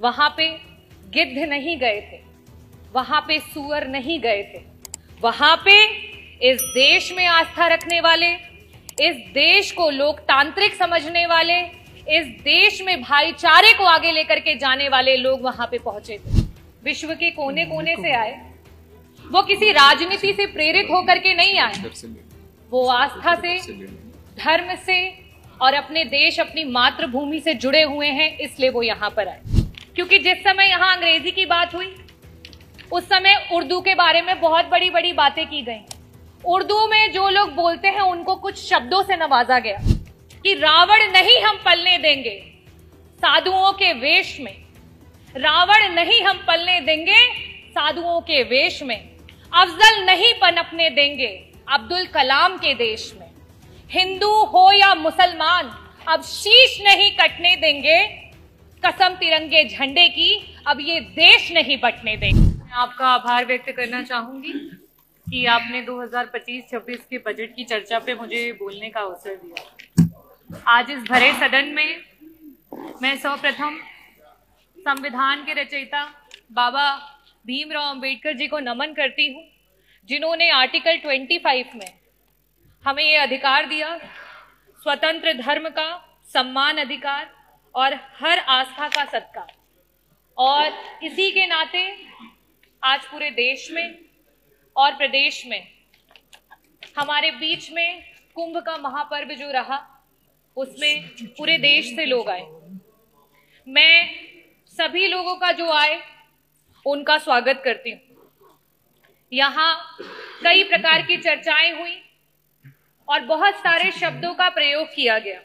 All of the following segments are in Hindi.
वहां पे गिद्ध नहीं गए थे, वहां पे सुअर नहीं गए थे, वहां पे इस देश में आस्था रखने वाले, इस देश को लोकतांत्रिक समझने वाले, इस देश में भाईचारे को आगे लेकर के जाने वाले लोग वहां पे पहुंचे थे। विश्व के कोने कोने से आए, वो किसी राजनीति से प्रेरित होकर के नहीं आए, वो आस्था से, धर्म से और अपने देश, अपनी मातृभूमि से जुड़े हुए हैं, इसलिए वो यहां पर आए। क्योंकि जिस समय यहां अंग्रेजी की बात हुई, उस समय उर्दू के बारे में बहुत बड़ी बड़ी बातें की गई। उर्दू में जो लोग बोलते हैं उनको कुछ शब्दों से नवाजा गया कि रावण नहीं हम पलने देंगे साधुओं के वेश में, रावण नहीं हम पलने देंगे साधुओं के वेश में, अफजल नहीं पनपने देंगे अब्दुल कलाम के देश में, हिंदू हो या मुसलमान अब शीश नहीं कटने देंगे, कसम तिरंगे झंडे की अब ये देश नहीं बंटने देंगे। मैं आपका आभार व्यक्त करना चाहूंगी कि आपने 2025-26 के बजट की चर्चा पे मुझे बोलने का अवसर दिया। आज इस भरे सदन में मैं सर्वप्रथम संविधान के रचयिता बाबा भीमराव अंबेडकर जी को नमन करती हूँ, जिन्होंने आर्टिकल 25 में हमें ये अधिकार दिया, स्वतंत्र धर्म का सम्मान अधिकार और हर आस्था का सत्कार। और इसी के नाते आज पूरे देश में और प्रदेश में हमारे बीच में कुंभ का महापर्व जो रहा, उसमें पूरे देश से लोग आए। मैं सभी लोगों का जो आए उनका स्वागत करती हूँ। यहाँ कई प्रकार की चर्चाएं हुई और बहुत सारे शब्दों का प्रयोग किया गया।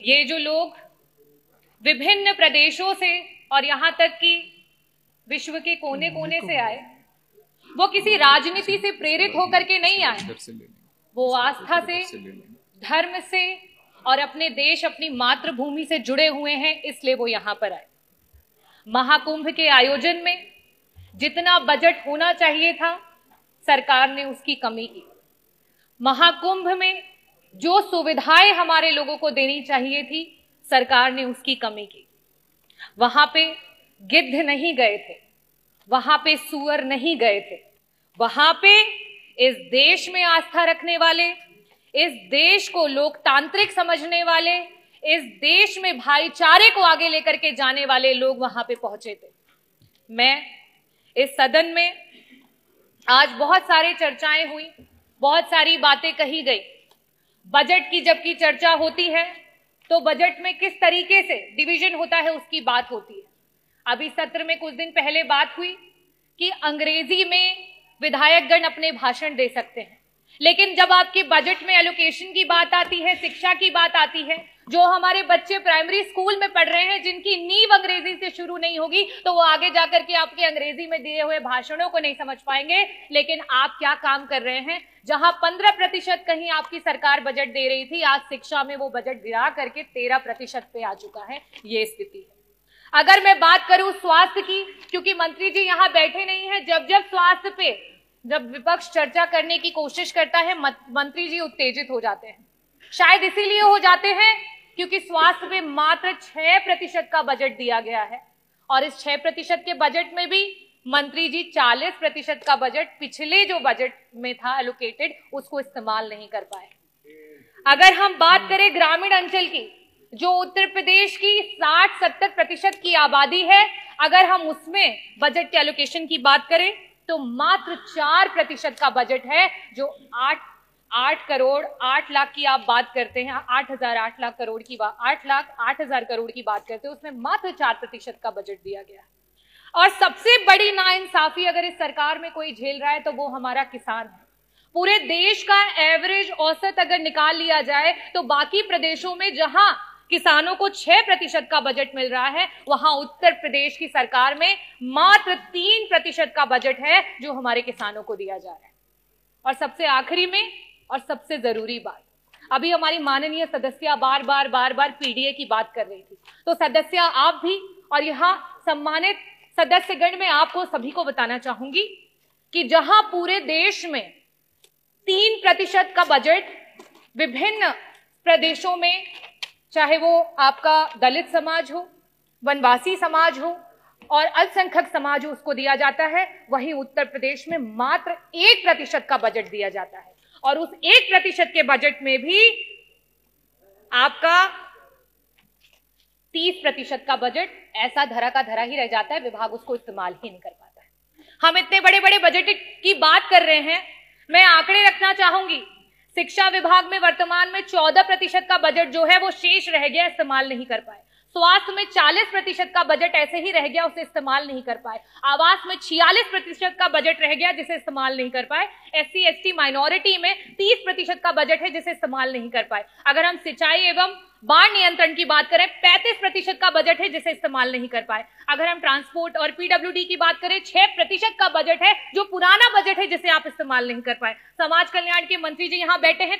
ये जो लोग विभिन्न प्रदेशों से और यहाँ तक कि विश्व के कोने कोने से आए, वो किसी राजनीति से प्रेरित होकर के नहीं आए, वो आस्था से, धर्म से और अपने देश, अपनी मातृभूमि से जुड़े हुए हैं, इसलिए वो यहाँ पर आए। महाकुंभ के आयोजन में जितना बजट होना चाहिए था, सरकार ने उसकी कमी की। महाकुंभ में जो सुविधाएं हमारे लोगों को देनी चाहिए थी, सरकार ने उसकी कमी की। वहां पे गिद्ध नहीं गए थे, वहां पे सुअर नहीं गए थे, वहां पे इस देश में आस्था रखने वाले, इस देश को लोकतांत्रिक समझने वाले, इस देश में भाईचारे को आगे लेकर के जाने वाले लोग वहां पे पहुंचे थे। मैं इस सदन में आज बहुत सारी चर्चाएं हुई, बहुत सारी बातें कही गई। बजट की जबकि चर्चा होती है तो बजट में किस तरीके से डिवीजन होता है उसकी बात होती है। अभी सत्र में कुछ दिन पहले बात हुई कि अंग्रेजी में विधायकगण अपने भाषण दे सकते हैं, लेकिन जब आपके बजट में एलोकेशन की बात आती है, शिक्षा की बात आती है, जो हमारे बच्चे प्राइमरी स्कूल में पढ़ रहे हैं, जिनकी नींव अंग्रेजी से शुरू नहीं होगी, तो वो आगे जाकर के आपके अंग्रेजी में दिए हुए भाषणों को नहीं समझ पाएंगे। लेकिन आप क्या काम कर रहे हैं? जहां 15% कहीं आपकी सरकार बजट दे रही थी, आज शिक्षा में वो बजट गिरा करके 13% पे आ चुका है। ये स्थिति है। अगर मैं बात करूं स्वास्थ्य की, क्योंकि मंत्री जी यहां बैठे नहीं है, जब स्वास्थ्य पे जब विपक्ष चर्चा करने की कोशिश करता है, मंत्री जी उत्तेजित हो जाते हैं। शायद इसीलिए हो जाते हैं क्योंकि स्वास्थ्य पे मात्र 6% का बजट दिया गया है, और इस 6% के बजट में भी मंत्री जी 40% का बजट पिछले जो बजट में था एलोकेटेड, उसको इस्तेमाल नहीं कर पाए। अगर हम बात करें ग्रामीण अंचल की, जो उत्तर प्रदेश की 60-70% की आबादी है, अगर हम उसमें बजट के एलोकेशन की बात करें तो मात्र 4% का बजट है, जो 8 करोड़ 8 लाख की आप बात करते हैं, 8 लाख करोड़ की बात, 8 लाख 8 हजार करोड़ की बात करते हैं, उसमें मात्र 4% का बजट दिया गया है। और सबसे बड़ी नाइंसाफी अगर इस सरकार में कोई झेल रहा है तो वो हमारा किसान है। पूरे देश का एवरेज औसत अगर निकाल लिया जाए तो बाकी प्रदेशों में जहां किसानों को 6% का बजट मिल रहा है, वहां उत्तर प्रदेश की सरकार में मात्र 3% का बजट है जो हमारे किसानों को दिया जा रहा है। और सबसे आखिरी में और सबसे जरूरी बात, अभी हमारी माननीय सदस्य बार बार पीडीए की बात कर रही थी, तो सदस्य आप भी और यहाँ सम्मानित सदस्यगण में आपको सभी को बताना चाहूंगी कि जहां पूरे देश में 3% का बजट विभिन्न प्रदेशों में, चाहे वो आपका दलित समाज हो, वनवासी समाज हो और अल्पसंख्यक समाज हो, उसको दिया जाता है। वहीं उत्तर प्रदेश में मात्र 1% का बजट दिया जाता है और उस 1% के बजट में भी आपका 30% का बजट ऐसा धरा का धरा ही रह जाता है, विभाग उसको इस्तेमाल ही नहीं कर पाता है। हम इतने बड़े बड़े बजट की बात कर रहे हैं, मैं आंकड़े रखना चाहूंगी। शिक्षा विभाग में वर्तमान में 14% का बजट जो है वो शेष रह गया, इस्तेमाल नहीं कर पाए। स्वास्थ्य में 40% का बजट ऐसे ही रह गया, उसे इस्तेमाल नहीं कर पाए। आवास में 46% का बजट रह गया, जिसे इस्तेमाल नहीं कर पाए। SC ST माइनॉरिटी में 30% का बजट है, जिसे इस्तेमाल नहीं कर पाए। अगर हम सिंचाई एवं बाढ़ नियंत्रण की बात करें, 35% का बजट है, जिसे इस्तेमाल नहीं कर पाए। अगर हम ट्रांसपोर्ट और PWD की बात करें, 6% का बजट है, जो पुराना बजट है, जिसे आप इस्तेमाल नहीं कर पाए। समाज कल्याण के मंत्री जी यहाँ बैठे हैं,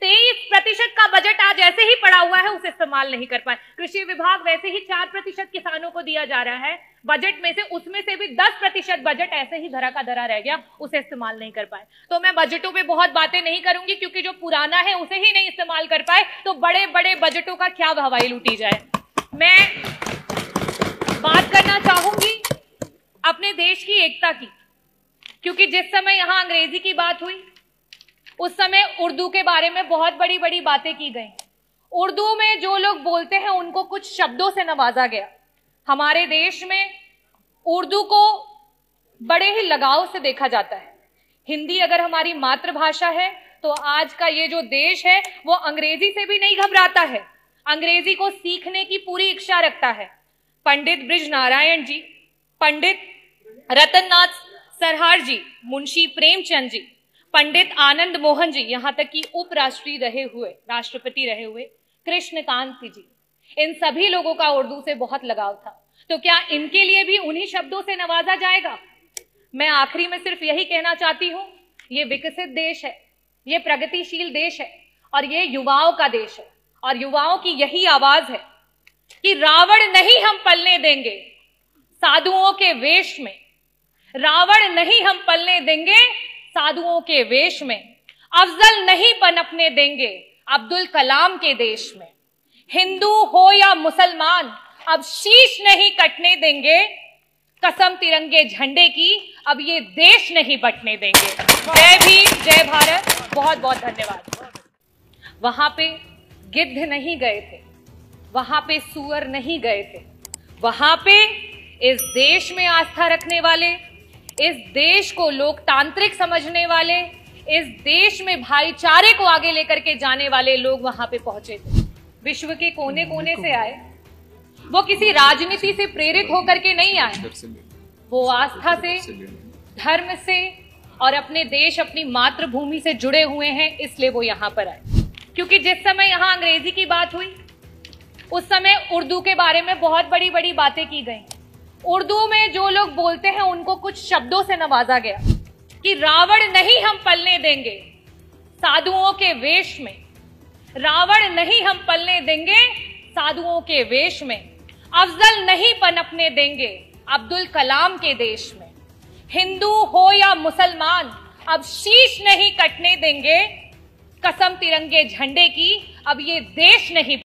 23% का बजट आज ऐसे ही पड़ा हुआ है, उसे इस्तेमाल नहीं कर पाए। कृषि विभाग वैसे ही 4% किसानों को दिया जा रहा है बजट में से, उसमें से भी 10% बजट ऐसे ही धरा का धरा रह गया, उसे इस्तेमाल नहीं कर पाए। तो मैं बजटों पे बहुत बातें नहीं करूंगी, क्योंकि जो पुराना है उसे ही नहीं इस्तेमाल कर पाए, तो बड़े बड़े बजटों का क्या हवाई लूटी जाए। मैं बात करना चाहूंगी अपने देश की एकता की, क्योंकि जिस समय यहां अंग्रेजी की बात हुई, उस समय उर्दू के बारे में बहुत बड़ी बड़ी बातें की गई। उर्दू में जो लोग बोलते हैं उनको कुछ शब्दों से नवाजा गया। हमारे देश में उर्दू को बड़े ही लगाव से देखा जाता है। हिंदी अगर हमारी मातृभाषा है, तो आज का ये जो देश है वो अंग्रेजी से भी नहीं घबराता है, अंग्रेजी को सीखने की पूरी इच्छा रखता है। पंडित ब्रिज नारायण जी, पंडित रतननाथ सरहार जी, मुंशी प्रेमचंद जी, पंडित आनंद मोहन जी, यहां तक कि उपराष्ट्रपति रहे हुए कृष्णकांत जी, इन सभी लोगों का उर्दू से बहुत लगाव था। तो क्या इनके लिए भी उन्हीं शब्दों से नवाजा जाएगा? मैं आखिरी में सिर्फ यही कहना चाहती हूं, ये विकसित देश है, ये प्रगतिशील देश है और ये युवाओं का देश है, और युवाओं की यही आवाज है कि रावण नहीं हम पलने देंगे साधुओं के वेश में, रावण नहीं हम पलने देंगे साधुओं के वेश में, अफजल नहीं पनपने देंगे अब्दुल कलाम के देश में। हिंदू हो या मुसलमान अब शीश नहीं कटने देंगे, कसम तिरंगे झंडे की अब ये देश नहीं बंटने देंगे। जय भीम, जय भारत, बहुत बहुत धन्यवाद। वहां पे गिद्ध नहीं गए थे, वहां पे सुअर नहीं गए थे, वहां पे इस देश में आस्था रखने वाले, इस देश को लोकतांत्रिक समझने वाले, इस देश में भाईचारे को आगे लेकर के जाने वाले लोग वहां पे पहुंचे थे। विश्व के कोने कोने से आए, वो किसी राजनीति से प्रेरित होकर के नहीं आए, वो आस्था से, धर्म से और अपने देश, अपनी मातृभूमि से जुड़े हुए हैं, इसलिए वो यहां पर आए। क्योंकि जिस समय यहां अंग्रेजी की बात हुई, उस समय उर्दू के बारे में बहुत बड़ी बड़ी बातें की गई। उर्दू में जो लोग बोलते हैं उनको कुछ शब्दों से नवाजा गया कि रावण नहीं हम पलने देंगे साधुओं के वेश में, रावण नहीं हम पलने देंगे साधुओं के वेश में, अफजल नहीं पनपने देंगे अब्दुल कलाम के देश में। हिंदू हो या मुसलमान अब शीश नहीं कटने देंगे, कसम तिरंगे झंडे की अब ये देश नहीं